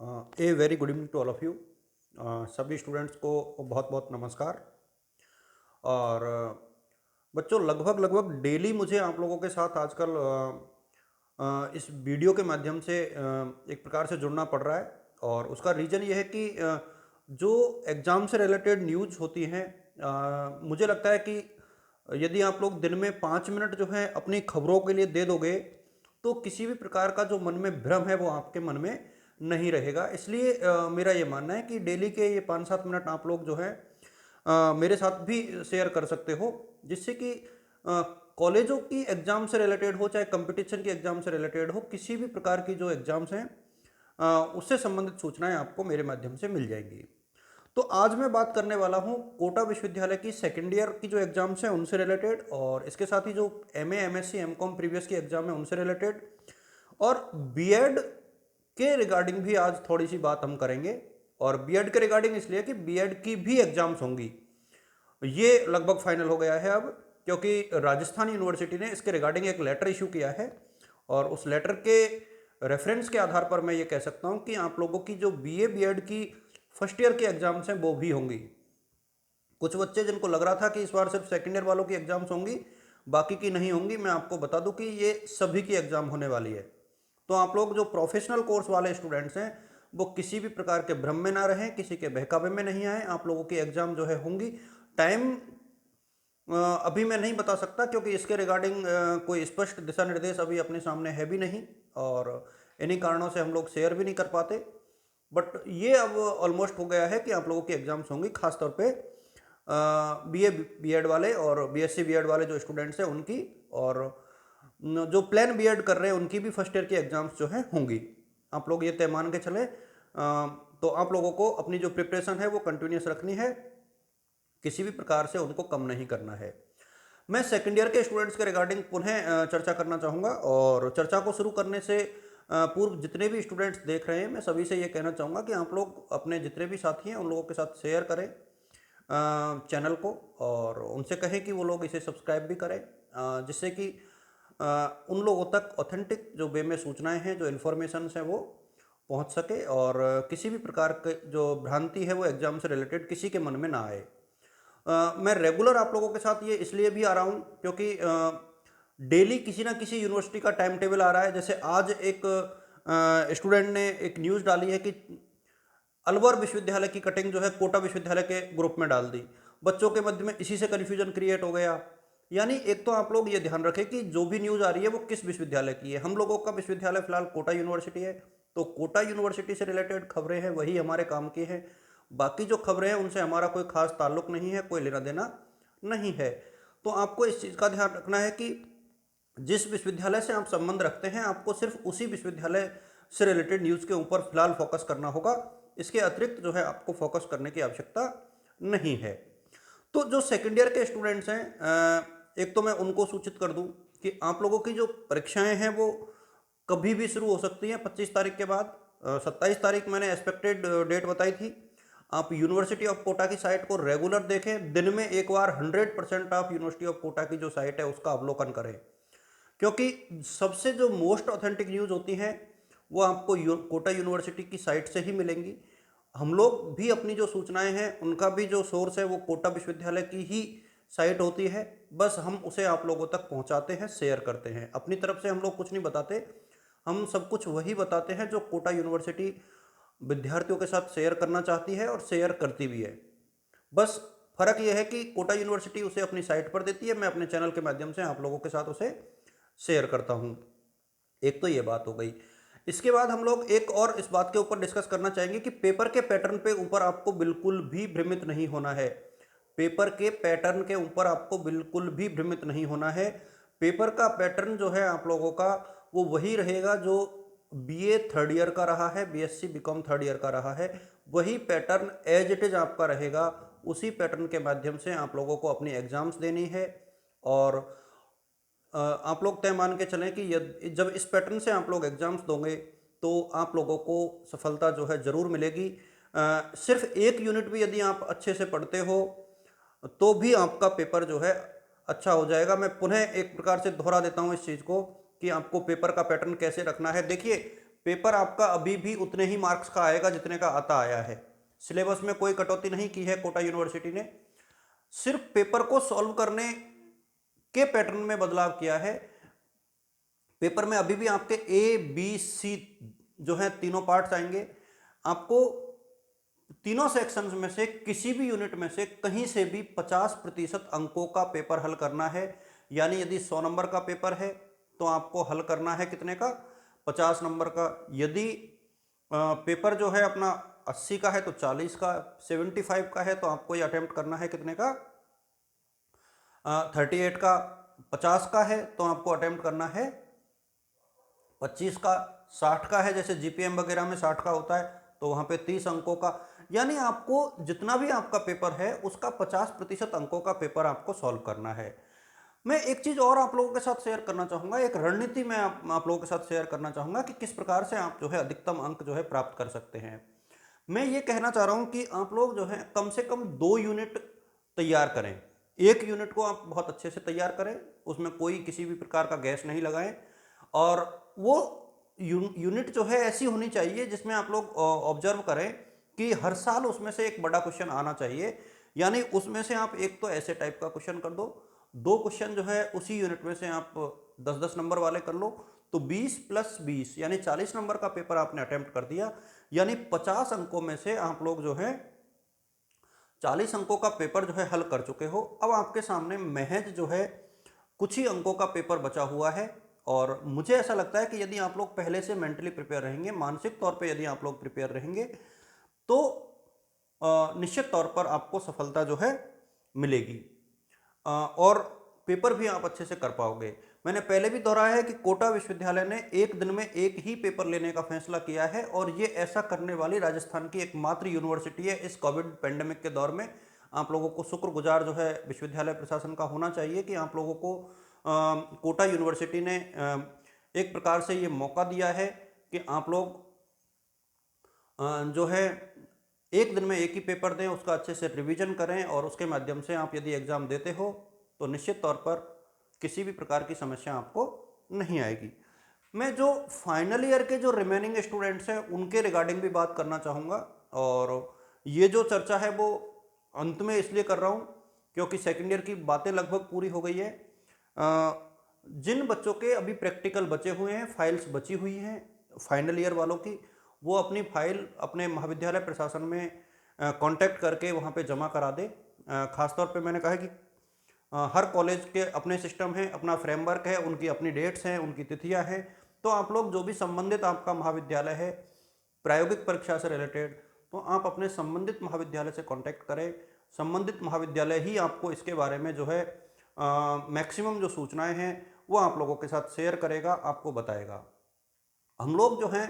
A very good evening to all of you. सभी students को बहुत बहुत नमस्कार। और बच्चों, लगभग लगभग डेली मुझे आप लोगों के साथ आजकल इस वीडियो के माध्यम से एक प्रकार से जुड़ना पड़ रहा है। और उसका रीज़न ये है कि जो एग्ज़ाम से रिलेटेड न्यूज़ होती हैं, मुझे लगता है कि यदि आप लोग दिन में 5 मिनट जो है अपनी खबरों के लिए दे दोगे, तो किसी भी प्रकार का जो मन में भ्रम है वो आपके मन में नहीं रहेगा। इसलिए मेरा ये मानना है कि डेली के ये 5-7 मिनट आप लोग जो है मेरे साथ भी शेयर कर सकते हो, जिससे कि कॉलेजों की एग्ज़ाम से रिलेटेड हो, चाहे कंपटीशन की एग्ज़ाम से रिलेटेड हो, किसी भी प्रकार की जो एग्ज़ाम्स हैं उससे संबंधित सूचनाएं आपको मेरे माध्यम से मिल जाएंगी। तो आज मैं बात करने वाला हूं कोटा विश्वविद्यालय की सेकेंड ईयर की जो एग्ज़ाम्स हैं उनसे रिलेटेड, और इसके साथ ही जो एमए, एमएससी, एमकॉम प्रीवियस की एग्ज़ाम है उनसे रिलेटेड, और बीएड के रिगार्डिंग भी आज थोड़ी सी बात हम करेंगे। और बीएड के रिगार्डिंग इसलिए कि बीएड की भी एग्ज़ाम्स होंगी। ये लगभग फाइनल हो गया है अब, क्योंकि राजस्थान यूनिवर्सिटी ने इसके रिगार्डिंग एक लेटर इशू किया है। और उस लेटर के रेफरेंस के आधार पर मैं ये कह सकता हूँ कि आप लोगों की जो बीए बीएड की फर्स्ट ईयर की एग्ज़ाम्स हैं वो भी होंगी। कुछ बच्चे जिनको लग रहा था कि इस बार सिर्फ सेकेंड ईयर वालों की एग्ज़ाम्स होंगी, बाकी की नहीं होंगी, मैं आपको बता दूं कि ये सभी की एग्ज़ाम होने वाली है। तो आप लोग जो प्रोफेशनल कोर्स वाले स्टूडेंट्स हैं वो किसी भी प्रकार के भ्रम में ना रहें, किसी के बहकावे में नहीं आए। आप लोगों की एग्ज़ाम जो है होंगी। टाइम अभी मैं नहीं बता सकता, क्योंकि इसके रिगार्डिंग कोई स्पष्ट दिशा निर्देश अभी अपने सामने है भी नहीं, और इन्हीं कारणों से हम लोग शेयर भी नहीं कर पाते। बट ये अब ऑलमोस्ट हो गया है कि आप लोगों की एग्ज़ाम्स होंगी, खासतौर पे बीए बीएड वाले और बीएससी बीएड वाले जो स्टूडेंट्स हैं उनकी, और जो प्लान बीएड कर रहे हैं उनकी भी फर्स्ट ईयर की एग्ज़ाम्स जो है होंगी। आप लोग ये तय मान के चले। तो आप लोगों को अपनी जो प्रिपरेशन है वो कंटिन्यूस रखनी है, किसी भी प्रकार से उनको कम नहीं करना है। मैं सेकेंड ईयर के स्टूडेंट्स के रिगार्डिंग पुनः चर्चा करना चाहूँगा, और चर्चा को शुरू करने से पूर्व जितने भी स्टूडेंट्स देख रहे हैं, मैं सभी से ये कहना चाहूँगा कि आप लोग अपने जितने भी साथी हैं उन लोगों के साथ शेयर करें चैनल को, और उनसे कहें कि वो लोग इसे सब्सक्राइब भी करें, जिससे कि उन लोगों तक ऑथेंटिक जो वे में सूचनाएं हैं, जो इन्फॉर्मेशन हैं वो पहुंच सके, और किसी भी प्रकार के जो भ्रांति है वो एग्ज़ाम से रिलेटेड किसी के मन में ना आए। मैं रेगुलर आप लोगों के साथ ये इसलिए भी आ रहा हूँ क्योंकि डेली किसी ना किसी यूनिवर्सिटी का टाइम टेबल आ रहा है। जैसे आज एक स्टूडेंट ने एक न्यूज़ डाली है कि अलवर विश्वविद्यालय की कटिंग जो है कोटा विश्वविद्यालय के ग्रुप में डाल दी। बच्चों के मध्य में इसी से कन्फ्यूजन क्रिएट हो गया। यानी एक तो आप लोग ये ध्यान रखें कि जो भी न्यूज़ आ रही है वो किस विश्वविद्यालय की है। हम लोगों का विश्वविद्यालय फिलहाल कोटा यूनिवर्सिटी है, तो कोटा यूनिवर्सिटी से रिलेटेड खबरें हैं वही हमारे काम की हैं। बाकी जो खबरें हैं उनसे हमारा कोई खास ताल्लुक नहीं है, कोई लेना देना नहीं है। तो आपको इस चीज़ का ध्यान रखना है कि जिस विश्वविद्यालय से आप संबंध रखते हैं आपको सिर्फ उसी विश्वविद्यालय से रिलेटेड न्यूज़ के ऊपर फिलहाल फोकस करना होगा। इसके अतिरिक्त जो है आपको फोकस करने की आवश्यकता नहीं है। तो जो सेकेंड ईयर के स्टूडेंट्स हैं, एक तो मैं उनको सूचित कर दूं कि आप लोगों की जो परीक्षाएं हैं वो कभी भी शुरू हो सकती हैं 25 तारीख के बाद। 27 तारीख मैंने एक्सपेक्टेड डेट बताई थी। आप यूनिवर्सिटी ऑफ कोटा की साइट को रेगुलर देखें, दिन में एक बार 100% आप यूनिवर्सिटी ऑफ कोटा की जो साइट है उसका अवलोकन करें, क्योंकि सबसे जो मोस्ट ऑथेंटिक न्यूज़ होती हैं वो आपको कोटा यूनिवर्सिटी की साइट से ही मिलेंगी। हम लोग भी अपनी जो सूचनाएं हैं उनका भी जो सोर्स है वो कोटा विश्वविद्यालय की ही साइट होती है। बस हम उसे आप लोगों तक पहुंचाते हैं, शेयर करते हैं। अपनी तरफ से हम लोग कुछ नहीं बताते, हम सब कुछ वही बताते हैं जो कोटा यूनिवर्सिटी विद्यार्थियों के साथ शेयर करना चाहती है और शेयर करती भी है। बस फ़र्क यह है कि कोटा यूनिवर्सिटी उसे अपनी साइट पर देती है, मैं अपने चैनल के माध्यम से आप लोगों के साथ उसे शेयर करता हूँ। एक तो ये बात हो गई। इसके बाद हम लोग एक और इस बात के ऊपर डिस्कस करना चाहेंगे कि पेपर के पैटर्न पे ऊपर आपको बिल्कुल भी भ्रमित नहीं होना है। पेपर के पैटर्न के ऊपर आपको बिल्कुल भी भ्रमित नहीं होना है। पेपर का पैटर्न जो है आप लोगों का वो वही रहेगा जो बीए थर्ड ईयर का रहा है, बीएससी बीकॉम थर्ड ईयर का रहा है। वही पैटर्न एज इट इज़ आपका रहेगा। उसी पैटर्न के माध्यम से आप लोगों को अपनी एग्ज़ाम्स देनी है। और आप लोग तय मान के चलें कि जब इस पैटर्न से आप लोग एग्ज़ाम्स दोगे तो आप लोगों को सफलता जो है ज़रूर मिलेगी। सिर्फ एक यूनिट भी यदि आप अच्छे से पढ़ते हो तो भी आपका पेपर जो है अच्छा हो जाएगा। मैं पुनः एक प्रकार से दोहरा देता हूँ इस चीज़ को कि आपको पेपर का पैटर्न कैसे रखना है। देखिए, पेपर आपका अभी भी उतने ही मार्क्स का आएगा जितने का आता आया है। सिलेबस में कोई कटौती नहीं की है कोटा यूनिवर्सिटी ने, सिर्फ पेपर को सॉल्व करने के पैटर्न में बदलाव किया है। पेपर में अभी भी आपके ए बी सी जो है तीनों पार्ट्स आएंगे। आपको तीनों सेक्शंस में से किसी भी यूनिट में से कहीं से भी 50% अंकों का पेपर हल करना है। यानी यदि 100 नंबर का पेपर है तो आपको हल करना है कितने का, 50 नंबर का। यदि पेपर जो है अपना 80 का है तो 40 का, 75 का है तो आपको ये अटेम्प्ट करना है कितने का, 38 का। 50 का है तो आपको अटेम्प्ट करना है 25 का। 60 का है, जैसे जीपीएम वगैरह में 60 का होता है, तो वहां पे 30 अंकों का। यानी आपको जितना भी आपका पेपर है उसका 50% अंकों का पेपर आपको सॉल्व करना है। मैं एक चीज और आप लोगों के साथ शेयर करना चाहूंगा, एक रणनीति मैं आप लोगों के साथ शेयर करना चाहूंगा कि किस प्रकार से आप जो है अधिकतम अंक जो है प्राप्त कर सकते हैं। मैं ये कहना चाह रहा हूं कि आप लोग जो है कम से कम 2 यूनिट तैयार करें। एक यूनिट को आप बहुत अच्छे से तैयार करें, उसमें कोई किसी भी प्रकार का गैस नहीं लगाएं, और वो यूनिट जो है ऐसी होनी चाहिए जिसमें आप लोग ऑब्जर्व करें कि हर साल उसमें से एक बड़ा क्वेश्चन आना चाहिए। यानी उसमें से आप एक तो ऐसे टाइप का क्वेश्चन कर दो, 2 क्वेश्चन जो है उसी यूनिट में से आप 10-10 नंबर वाले कर लो, तो 20 + 20 यानी 40 नंबर का पेपर आपने अटेम्प्ट कर दिया। यानी 50 अंकों में से आप लोग जो है 40 अंकों का पेपर जो है हल कर चुके हो। अब आपके सामने महज जो है कुछ ही अंकों का पेपर बचा हुआ है। और मुझे ऐसा लगता है कि यदि आप लोग पहले से मेंटली प्रिपेयर रहेंगे, मानसिक तौर पे यदि आप लोग प्रिपेयर रहेंगे, तो निश्चित तौर पर आपको सफलता जो है मिलेगी, और पेपर भी आप अच्छे से कर पाओगे। मैंने पहले भी दोहराया है कि कोटा विश्वविद्यालय ने एक दिन में एक ही पेपर लेने का फैसला किया है, और ये ऐसा करने वाली राजस्थान की एकमात्र यूनिवर्सिटी है। इस कोविड पेंडेमिक के दौर में आप लोगों को शुक्रगुजार जो है विश्वविद्यालय प्रशासन का होना चाहिए कि आप लोगों को कोटा यूनिवर्सिटी ने एक प्रकार से ये मौका दिया है कि आप लोग जो है एक दिन में एक ही पेपर दें, उसका अच्छे से रिवीजन करें, और उसके माध्यम से आप यदि एग्ज़ाम देते हो तो निश्चित तौर पर किसी भी प्रकार की समस्या आपको नहीं आएगी। मैं जो फाइनल ईयर के जो रिमेनिंग स्टूडेंट्स हैं उनके रिगार्डिंग भी बात करना चाहूँगा, और ये जो चर्चा है वो अंत में इसलिए कर रहा हूँ क्योंकि सेकेंड ईयर की बातें लगभग पूरी हो गई है। जिन बच्चों के अभी प्रैक्टिकल बचे हुए हैं, फाइल्स बची हुई हैं फाइनल ईयर वालों की, वो अपनी फाइल अपने महाविद्यालय प्रशासन में कांटेक्ट करके वहाँ पे जमा करा दे। खासतौर पे मैंने कहा है कि हर कॉलेज के अपने सिस्टम है, अपना फ्रेमवर्क है, उनकी अपनी डेट्स हैं, उनकी तिथियां हैं। तो आप लोग जो भी संबंधित आपका महाविद्यालय है प्रायोगिक परीक्षा से रिलेटेड, तो आप अपने संबंधित महाविद्यालय से कांटेक्ट करें। संबंधित महाविद्यालय ही आपको इसके बारे में जो है मैक्सिमम जो सूचनाएं हैं वो आप लोगों के साथ शेयर करेगा, आपको बताएगा। हम लोग जो हैं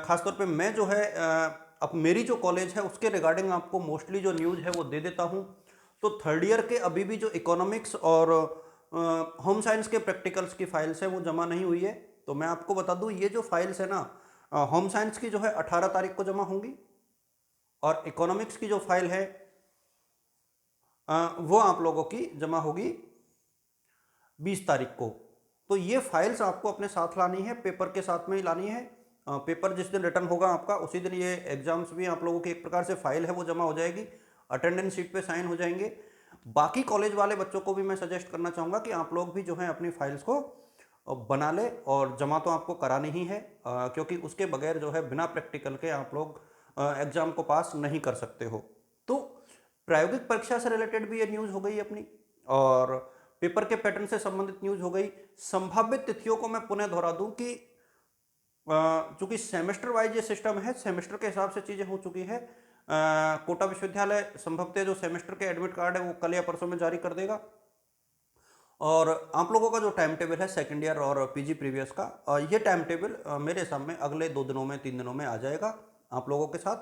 खासतौर पे मैं जो है अब मेरी जो कॉलेज है उसके रिगार्डिंग आपको मोस्टली जो न्यूज़ है वो दे देता हूँ। तो थर्ड ईयर के अभी भी जो इकोनॉमिक्स और होम साइंस के प्रैक्टिकल्स की फाइल्स है वो जमा नहीं हुई है। तो मैं आपको बता दूं, ये जो फाइल्स है ना, होम साइंस की जो है 18 तारीख को जमा होंगी, और इकोनॉमिक्स की जो फाइल है वो आप लोगों की जमा होगी 20 तारीख को। तो ये फाइल्स आपको अपने साथ लानी है, पेपर के साथ में ही लानी है। पेपर जिस दिन रिटर्न होगा आपका उसी दिन ये एग्जाम्स भी आप लोगों की एक प्रकार से फाइल है वो जमा हो जाएगी, अटेंडेंस शीट पे साइन हो जाएंगे। बाकी कॉलेज वाले बच्चों को भी मैं सजेस्ट करना चाहूँगा कि आप लोग भी जो है अपनी फाइल्स को बना ले, और जमा तो आपको करानी ही है, क्योंकि उसके बगैर जो है बिना प्रैक्टिकल के आप लोग एग्जाम को पास नहीं कर सकते हो। तो प्रायोगिक परीक्षा से रिलेटेड भी ये न्यूज़ हो गई अपनी, और पेपर के पैटर्न से संबंधित न्यूज़ हो गई। संभावित तिथियों को मैं पुनः दोहरा दूं कि चूंकि सेमेस्टर वाइज ये सिस्टम है, सेमेस्टर के हिसाब से चीज़ें हो चुकी है। कोटा विश्वविद्यालय संभवतः जो सेमेस्टर के एडमिट कार्ड है वो कल या परसों में जारी कर देगा, और आप लोगों का जो टाइम टेबल है सेकेंड ईयर और पीजी प्रीवियस का, ये टाइम टेबल मेरे सामने अगले 2 दिनों में 3 दिनों में आ जाएगा आप लोगों के साथ।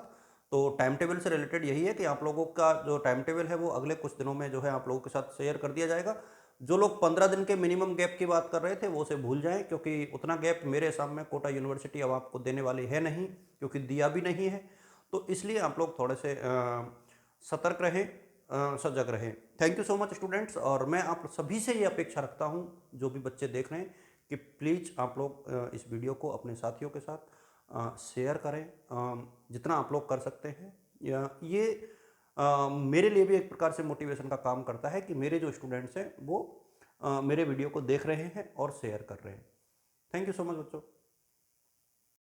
तो टाइम टेबल से रिलेटेड यही है कि आप लोगों का जो टाइम टेबल है वो अगले कुछ दिनों में जो है आप लोगों के साथ शेयर कर दिया जाएगा। जो लोग 15 दिन के मिनिमम गैप की बात कर रहे थे वो उसे भूल जाएं, क्योंकि उतना गैप मेरे सामने कोटा यूनिवर्सिटी अब आपको देने वाली है नहीं, क्योंकि दिया भी नहीं है। तो इसलिए आप लोग थोड़े से सतर्क रहें, सजग रहें। Thank you so much students, और मैं आप सभी से ये अपेक्षा रखता हूँ जो भी बच्चे देख रहे हैं कि प्लीज़ आप लोग इस वीडियो को अपने साथियों के साथ शेयर करें जितना आप लोग कर सकते हैं। ये मेरे लिए भी एक प्रकार से मोटिवेशन का काम करता है कि मेरे जो स्टूडेंट्स हैं वो मेरे वीडियो को देख रहे हैं और शेयर कर रहे हैं। थैंक यू सो मच बच्चों।